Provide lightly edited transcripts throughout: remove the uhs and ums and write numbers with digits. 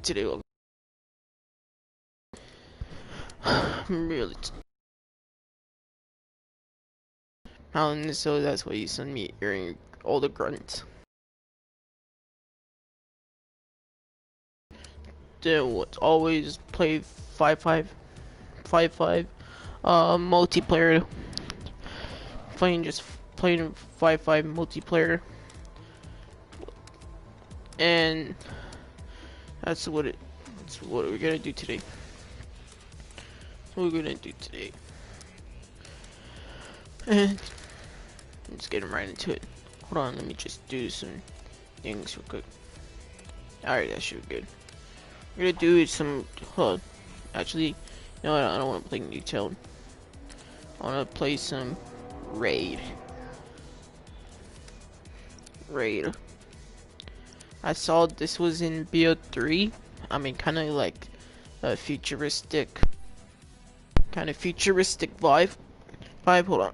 Today I'm really mountain, so that's why you send me hearing all the grunts. Then what's always play 5-5 multiplayer. Playing 5-5 multiplayer, and that's what we're gonna do today. And let's get right into it. Hold on, let me just do some things real quick. Alright, that should be good. We're gonna do some, actually, no, I don't want to play New Town. I want to play some Raid. I saw this was in BO3. I mean, kind of like a futuristic vibe. Hold on.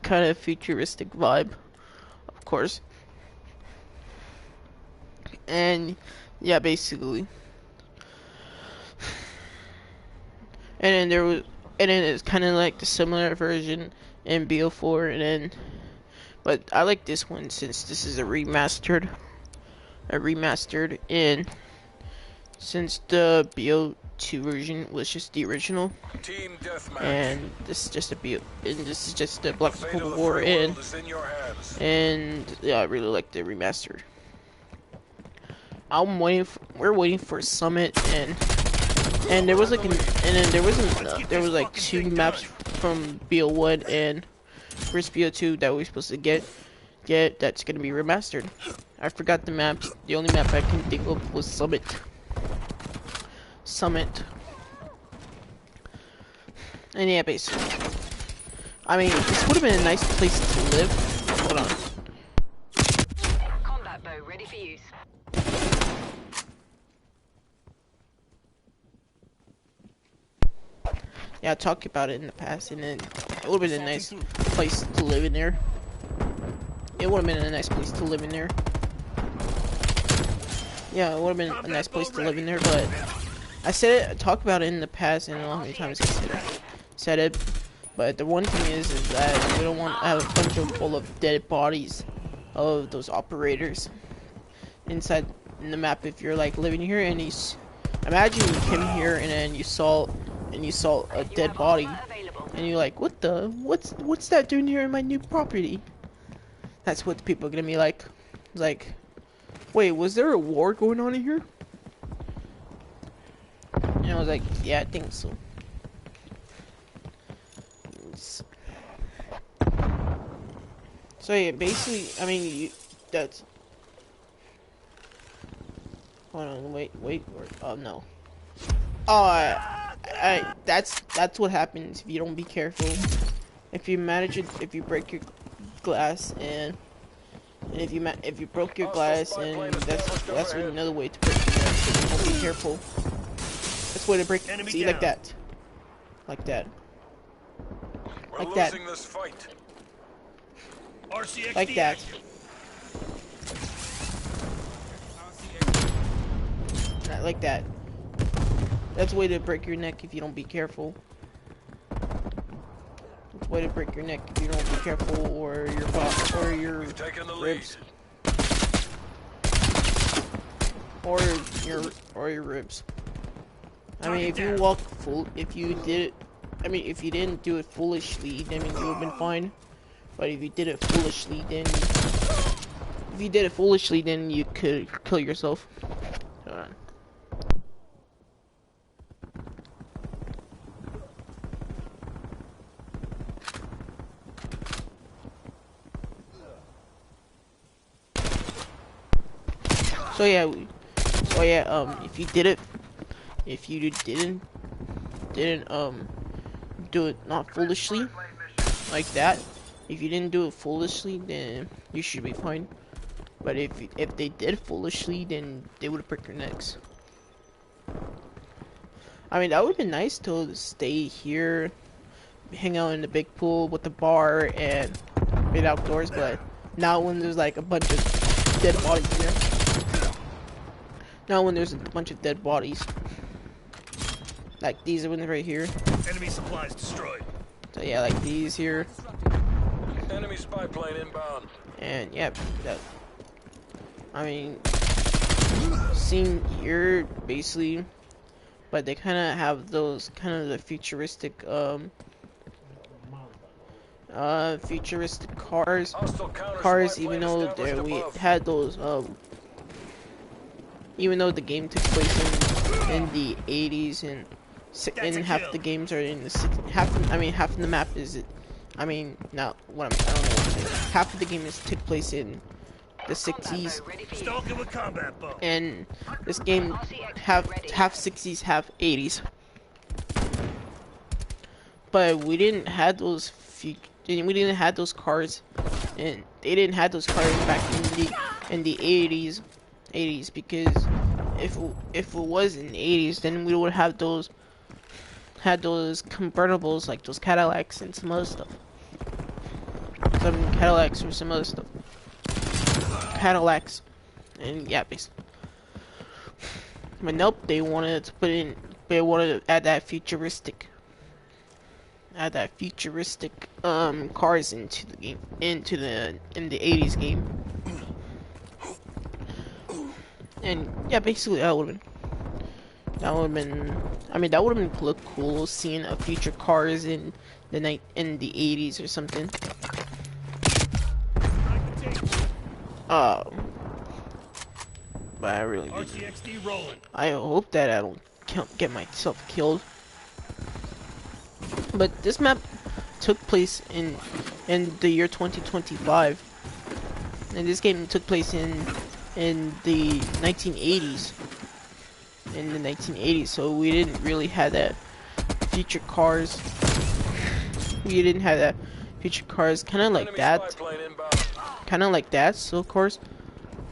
Kind of futuristic vibe, of course. And yeah, basically. And then it's kind of like the similar version in BO4, but I like this one since this is a remastered, and since the BO2 version was just the original, and this is just the Black Ops War, and yeah, I really like the remastered. We're waiting for Summit, and there was like there was like 2 maps from BO1 and first BO2 that we're supposed to get that's gonna be remastered. I forgot the maps. The only map I can think of was Summit. And yeah, basically, I mean, this would have been a nice place to live. Hold on. Combat bow ready for use. Yeah, I talked about it in the past, and then it would have been a nice place to live in there. Yeah, it would have been a nice place to live in there, but I talked about it in the past, and I don't know how many times I said it, but the one thing is that we don't want to have a bunch of full of dead bodies of those operators inside in the map. If you're like living here, and imagine you came here and then you saw a dead body, and you're like, what's that doing here in my new property? That's what the people are gonna be like. Like, wait, was there a war going on in here? And I was like, yeah, I think so. So yeah, basically, I mean, that's. Hold on, wait, oh no. Oh, that's what happens if you don't be careful. If you break your glass, and if you broke your glass, and that's another way to break your glass. If you don't be careful. That's the way to break. See, like that, like that. Like that. Like that. Not like that. That's a way to break your neck if you don't be careful. That's a way to break your neck if you don't be careful, or your ribs. Or your ribs. I mean, if you didn't do it foolishly, then you would have been fine. But if you did it foolishly, then you could kill yourself. Hold on. So yeah, if you didn't do it not foolishly, like that. If you didn't do it foolishly, then you should be fine. But if they did foolishly, then they would break your necks. I mean, that would be nice to stay here, hang out in the big pool with the bar and be outdoors. But Not when there's like a bunch of dead bodies there. Not when there's a bunch of dead bodies. Like these ones right here. Enemy supplies destroyed. So yeah, like these here. Enemy spy plane inbound. And yeah, that, I mean, seen here basically, but they kind of have those kind of the futuristic futuristic cars, even though we had those even though the game took place in the 80s and half the games are in the half of the map is I don't know what I'm saying. Half of the game took place in the 60s, and this game half 60s, half 80s. But we didn't have those cars, and they didn't have those cars back in the 80s, because if it was in the 80s, then we would have those convertibles like those Cadillacs and some other stuff. Some Cadillacs or some other stuff. Cadillacs, and yeah, basically. But nope, they wanted to add that futuristic cars into the game, in the 80s game. And yeah, basically that would have been look cool seeing a future cars in the 80s or something. But I really do. I hope that I don't get myself killed. But this map took place in the year 2025, and this game took place in the 1980s. So we didn't really have that future cars. Kind of like that. So of course.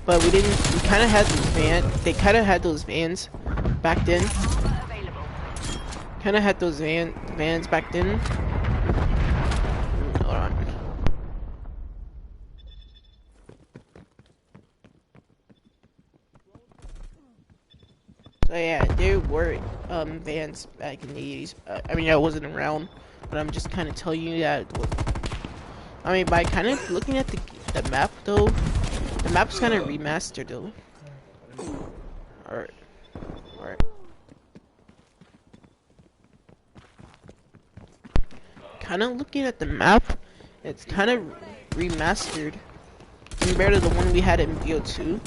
But we kind of had those vans. They kind of had those vans back then. Vans back then. Hold on. So yeah, there were vans back in the 80s. I wasn't around, but I'm just kind of telling you that. By kind of looking at the map though. The map's kind of remastered though. Alright. Kind of looking at the map, it's kind of remastered compared to the one we had in BO2.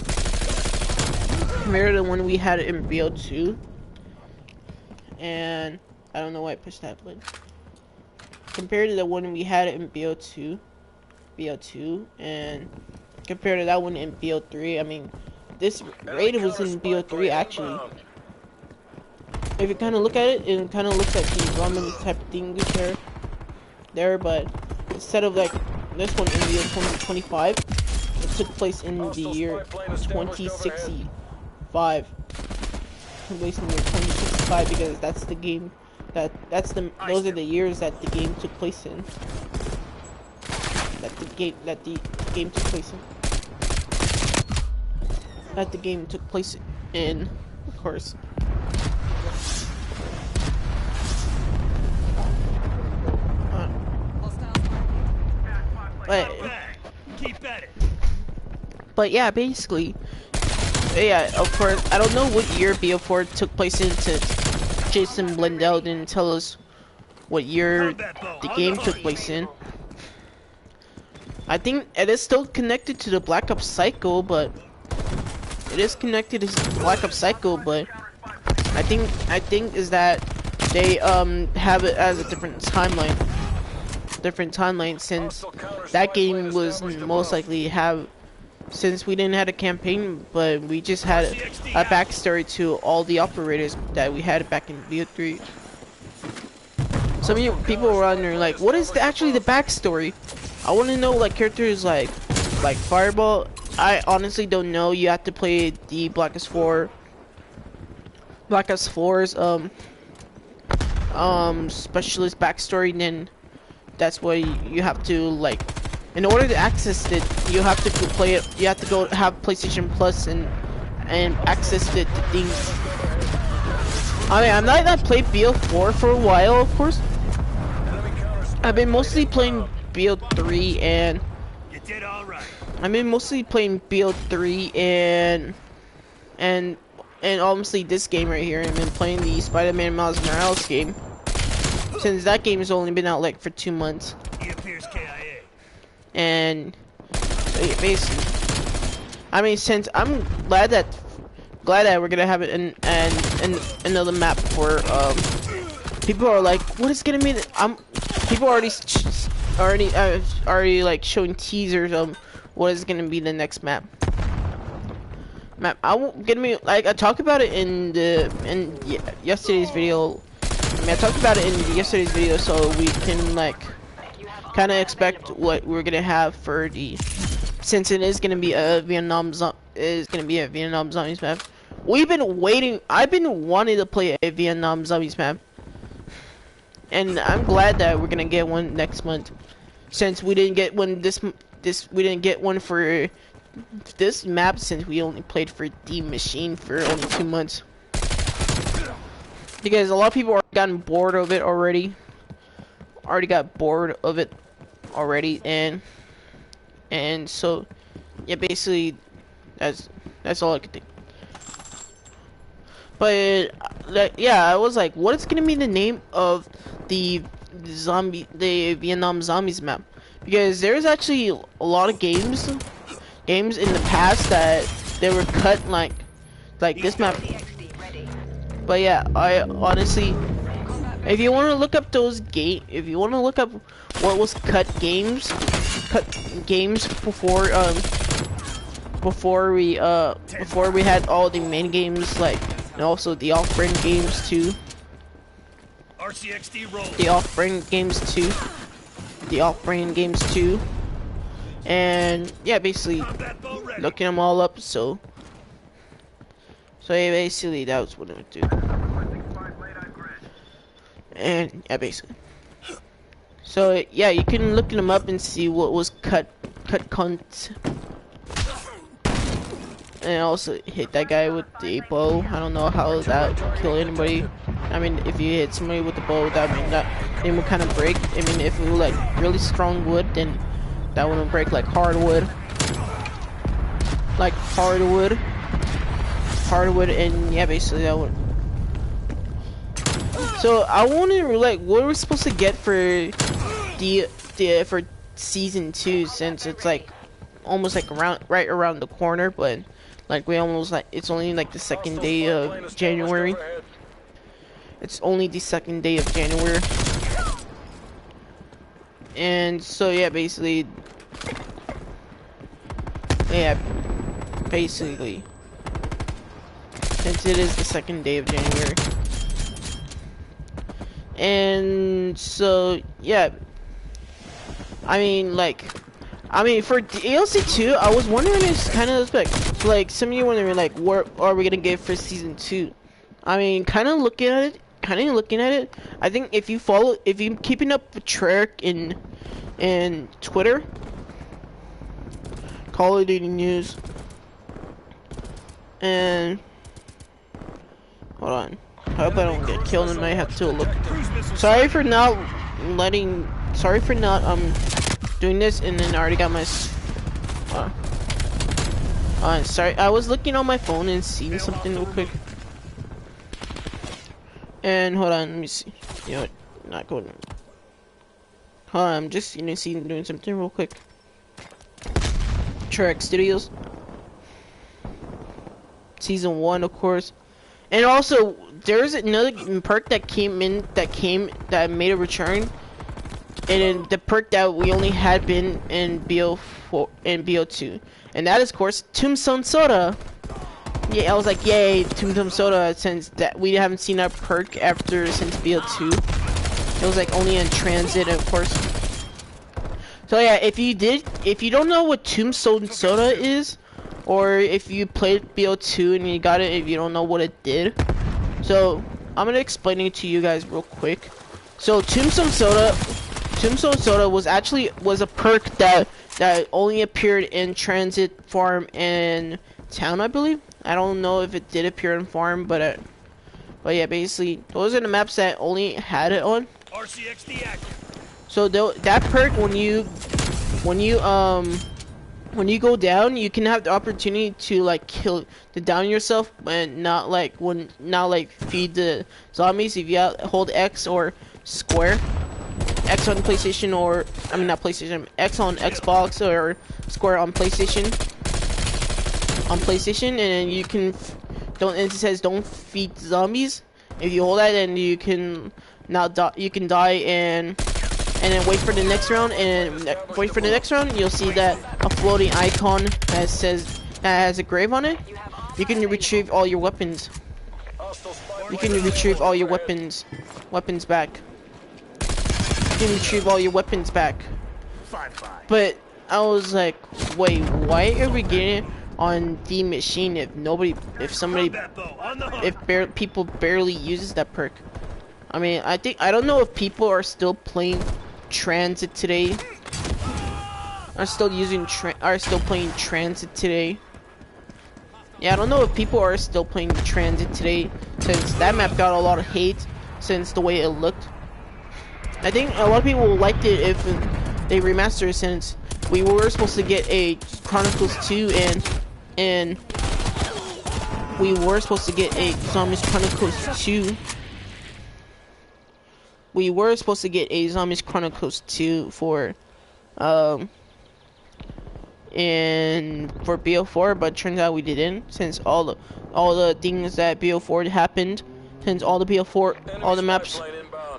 And I don't know why I pushed that button. Compared to the one we had in BO2, and compared to that one in BO3, this raid was in BO3 actually. If you kind of look at it, it kind of looks like the ramen type thing there, but instead of like this one in the year 2025, it took place in the year 2065. Based in the year 2065 because that's the game those are the years that the game took place in. That the game took place in, of course. But yeah, basically, yeah, of course, I don't know what year BO4 took place in. Jason Blendell didn't tell us what year the game took place in. I think it is still connected to the Black Ops cycle, but I think is that they have it as a different timeline since that game was most likely since we didn't have a campaign, but we just had a backstory to all the operators that we had back in BO3. Some of you people were wondering, like, what is actually the backstory? I want to know, like, characters like Fireball. I honestly don't know. You have to play the Black Ops 4's specialist backstory, and then that's why you have to, like, in order to access it, you have to play it. You have to go have PlayStation Plus and access it to things. I mean, I'm not that played BO4 for a while, of course. I've been mostly playing BO3 and. You did all right. I've been mostly playing BO3 and obviously this game right here. I've been playing the Spider-Man Miles Morales game. Since that game has only been out like for 2 months. He appears KIA. And so yeah, basically, I mean, since I'm glad that we're gonna have it in another map for people are like, what is gonna be? People are already like showing teasers of what is gonna be the next map. I won't get me like I talked about it in yesterday's video. I mean, I talked about it in yesterday's video, so we can like kind of expect what we're gonna have for the, since it is gonna be a Vietnam Zombies map. We've been waiting. I've been wanting to play a Vietnam Zombies map, and I'm glad that we're gonna get one next month. Since we didn't get one we didn't get one for this map, since we only played for the machine for only 2 months. Because a lot of people are gotten bored of it already. Already got bored of it already, and so yeah, basically that's all I could think. But yeah, I was like, what is gonna be the name of the Vietnam Zombies map? Because there's actually a lot of games in the past that they were cut like this map. But yeah, I honestly, if you want to look up if you want to look up what was cut games before we had all the main games, like, and also the off-brand games too. RCXD roll. The off-brand games too. And yeah, basically looking them all up. So yeah, basically that was what I would do. And yeah, basically. So yeah, you can look them up and see what was cut content. And also hit that guy with the bow. I don't know how that would kill anybody. I mean, if you hit somebody with the bow, that it would kind of break. I mean, if it was like really strong wood, then that wouldn't break like hardwood. Like hardwood, and yeah, basically that would. So I wonder, like, what we're supposed to get for for season 2, since it's like almost like right around the corner, but like we almost like it's only like the second day of January. It's only the second day of January. And so yeah, basically since it is the second day of January. And so yeah, I mean for DLC 2, I was wondering, it's kind of like some of you wondering like, what are we gonna get for season 2? I mean, kind of looking at it, I think if you keeping up with track in Twitter, Call of Duty news, and hold on, I hope I don't get killed and I have to look. Sorry for not doing this, and then I already got my. Sorry, I was looking on my phone and seeing something real quick. And hold on, let me see. You know what? Not going. Hold on, I'm just doing something real quick. Trek Studios, season 1, of course, and also there's another perk that made a return, and the perk that we only had been in BO4 and BO2, and that is, of course, Tombstone Soda. Yeah, I was like, yay, Tombstone Soda, since that we haven't seen that perk since BO2. It was like only in transit, of course. So yeah, if you don't know what Tombstone Soda is, or if you played BO2 and you got it, if you don't know what it did, so I'm gonna explain it to you guys real quick. So Tombstone Soda Tombstone Soda was a perk that only appeared in Transit, Farm, and Town, I believe. I don't know if it did appear in Farm, but yeah, basically those are the maps that only had it on. RCXD active. So that perk, when you go down, you can have the opportunity to like down yourself and not like feed the zombies if you hold X or square. X on PlayStation, or I mean not PlayStation, X on Xbox or square on PlayStation. And then you can it says don't feed zombies. If you hold that, then you can die and then wait for the next round, you'll see that a floating icon that has a grave on it. You can retrieve all your weapons. You can retrieve all your weapons back. You can retrieve all your weapons back. But I was like, wait, why are we getting on the machine if people barely uses that perk? I mean, I don't know if people are still playing Transit today. Are still playing Transit today. Yeah, I don't know if people are still playing Transit today, since that map got a lot of hate since the way it looked. I think a lot of people liked it if they remastered, since we were supposed to get a Chronicles 2 and we were supposed to get a Zombies Chronicles 2. We were supposed to get a Zombies Chronicles 2 for BO4, but turns out we didn't, since all the things that BO4 happened, since all the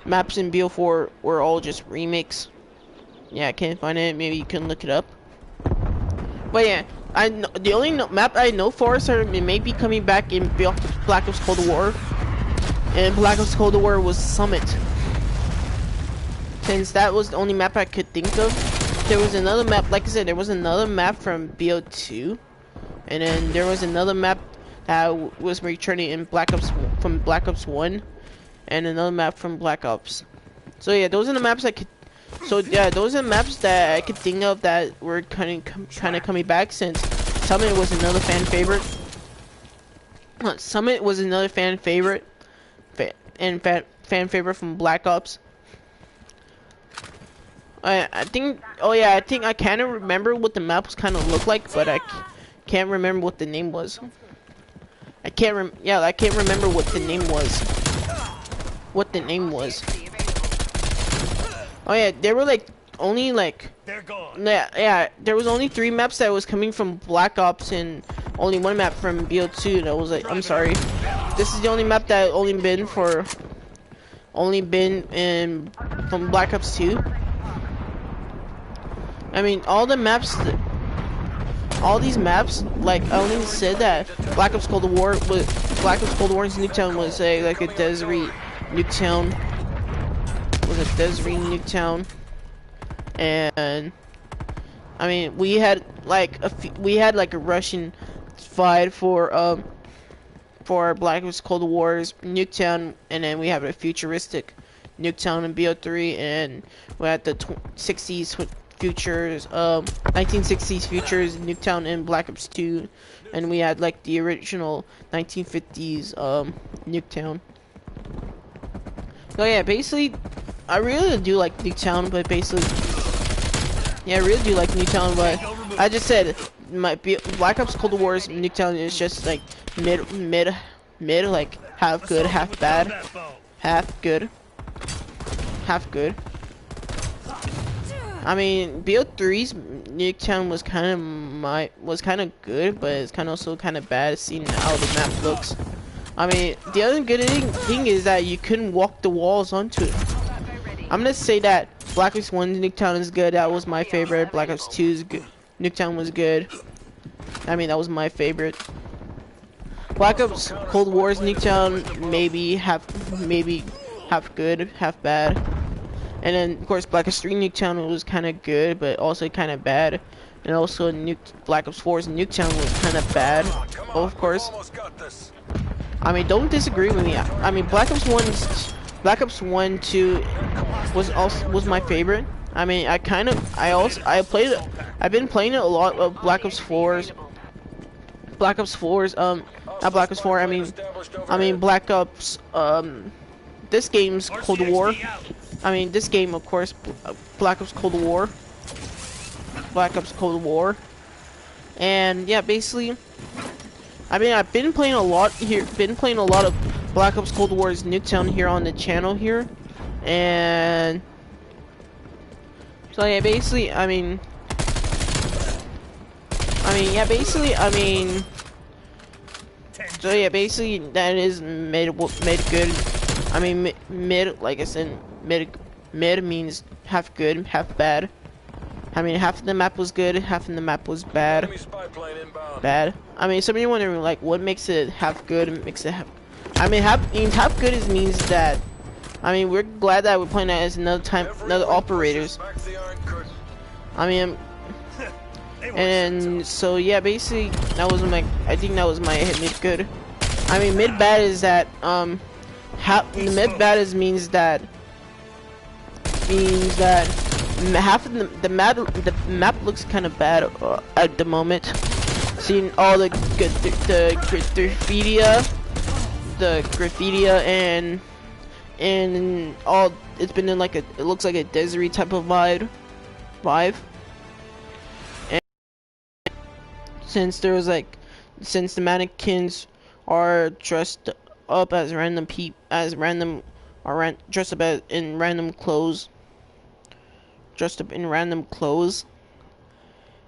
maps in BO4 were all just remakes. Yeah, I can't find it. Maybe you can look it up. But yeah, the only map I know for may be coming back in Black Ops Cold War, and Black Ops Cold War was Summit. Since that was the only map I could think of. There was another map, like I said, there was another map from BO2, and then there was another map that was returning in Black Ops 1, and another map from Black Ops. So yeah, those are the maps I could. So yeah, those are the maps that I could think of that were kind of coming back, since Summit was another fan favorite. Summit was another fan favorite, fan favorite from Black Ops. I think I kind of remember what the maps kind of looked like, but I can't remember what the name was. I can't remember what the name was. Oh yeah, there were They're gone. yeah, there was only 3 maps that was coming from Black Ops and only 1 map from BO2, and I was like, I'm sorry. This is the only map that been in from Black Ops 2. I mean, all these maps, like I only said that Black Ops Cold War's Nuketown was like a desert Nuketown. And I mean, we had like a Russian fight for Black Ops Cold War's Nuketown, and then we have a futuristic Nuketown in BO3, and we had the 60s futures, 1960s futures Nuketown in Black Ops 2, and we had like the original 1950s Nuketown. So yeah, basically, I really do like Nuketown, but I just said Black Ops Cold War's Nuketown is just like mid, like half good, half bad, half good. I mean, BO3's Nuketown was kind of good, but it's also kind of bad seeing how the map looks. I mean, the other good thing is that you couldn't walk the walls onto it. I'm gonna say that Black Ops 1's Nuketown is good. That was my favorite. Black Ops 2's Nuketown was good. I mean, that was my favorite. Black Ops Cold War's Nuketown maybe half good, half bad. And then, of course, Black Ops 3 Nuketown was kind of good, but also kind of bad. And also, Black Ops 4's Nuketown was kind of bad, of course. I mean, don't disagree with me. I mean, Black Ops 1's Black Ops 1, 2 was my favorite. I mean, I've been playing it a lot of Black Ops 4s. Not Black Ops 4. I mean Black Ops. This game's Cold War. I mean, this game, of course, Black Ops Cold War. Black Ops Cold War. And yeah, basically, I mean, I've been playing a lot here. Been playing a lot of Black Ops Cold War's Nuketown here on the channel here, and so yeah, basically, so yeah, basically that is made good. I mean, mid, like I said, mid means half good, half bad. I mean, half of the map was good, half of the map was bad. Bad. I mean, some of you wondering, like, what makes it half good and makes it half... I mean, half good means that... I mean, we're glad that we're playing that as another operators. I mean... And so, yeah, basically, that was I think that was my mid good. I mean, mid bad is that, mid bad means that half of the map looks kind of bad at the moment. Seeing all the graffiti and all, it's been in like it looks like a desert type of vibe. And since the mannequins are dressed up as dressed up in random clothes. Dressed up in random clothes,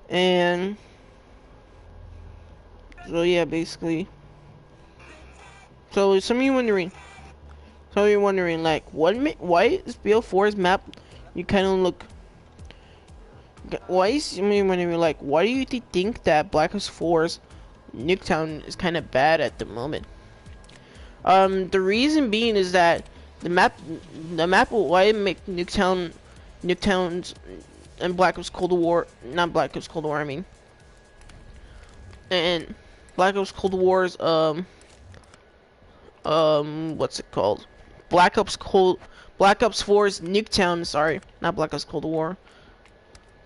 and so yeah, basically. So some of you wondering, like, why is BO4's map? You kind of look. Why is some of you wondering, like, why do you think that Black Ops 4's Nuketown is kind of bad at the moment? The reason being is that the map why make Nuketown's and Black Ops Cold War, not Black Ops Cold War, I mean, and Black Ops Cold War's what's it called? Black Ops 4's Nuketown, sorry, not Black Ops Cold War.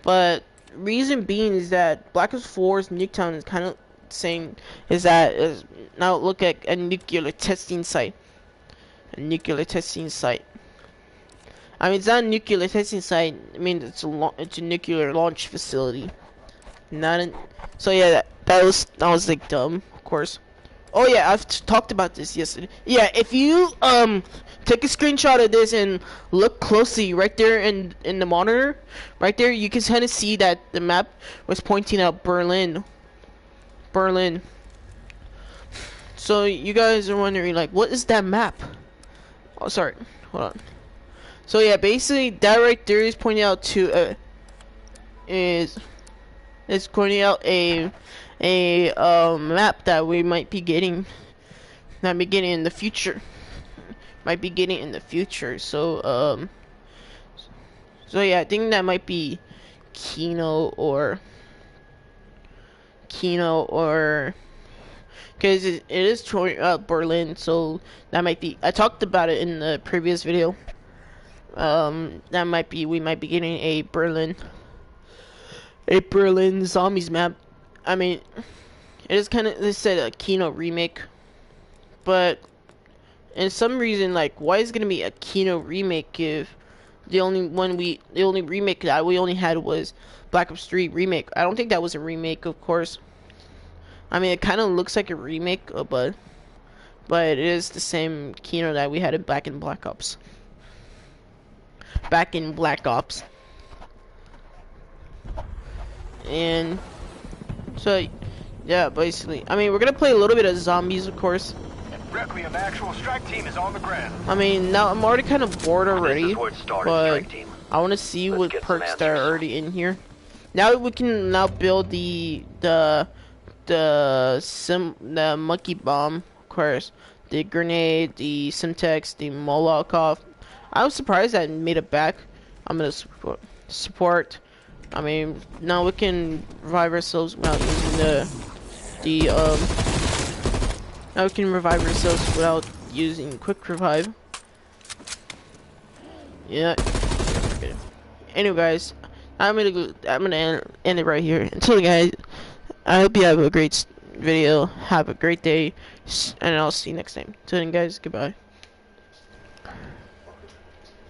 But reason being is that Black Ops 4's Nuketown is kind of saying is now look at a nuclear testing site. A nuclear testing site. I mean, it's not a nuclear testing site. I mean, it's a nuclear launch facility. So yeah, that was like dumb, of course. Oh yeah, I've talked about this yesterday. Yeah, if you take a screenshot of this and look closely right there in the monitor, right there, you can kind of see that the map was pointing out Berlin. So you guys are wondering, like, what is that map? Oh, sorry, hold on. So yeah, basically that right there is pointing out to is pointing out a map that we might be getting in the future. So so yeah, I think that might be Kino or because it is Berlin, so that might be. I talked about it in the previous video. That might be, we might be getting a Berlin zombies map. I mean, it is kind of, they said a Kino remake, but in some reason, like, why is it gonna be a Kino remake if the only remake that we only had was Black Ops 3 remake? I don't think that was a remake, of course. I mean, it kind of looks like a remake, but it is the same Kino that we had back in Black Ops. And so yeah, basically, I mean, we're gonna play a little bit of zombies, of course. Requiem actual strike team is on the ground. I mean, now I'm already kind of bored already, but I want to see what perks that are already in here. Now we can build the monkey bomb, of course, the grenade, the Simtex, the Molotov. I was surprised that it made it back. I'm gonna support. I mean, now we can revive ourselves without using now we can revive ourselves without using quick revive. Yeah. Okay. Anyway, guys, I'm gonna end it right here. Until then, guys, I hope you have a great video. Have a great day, and I'll see you next time. Till then, guys, goodbye.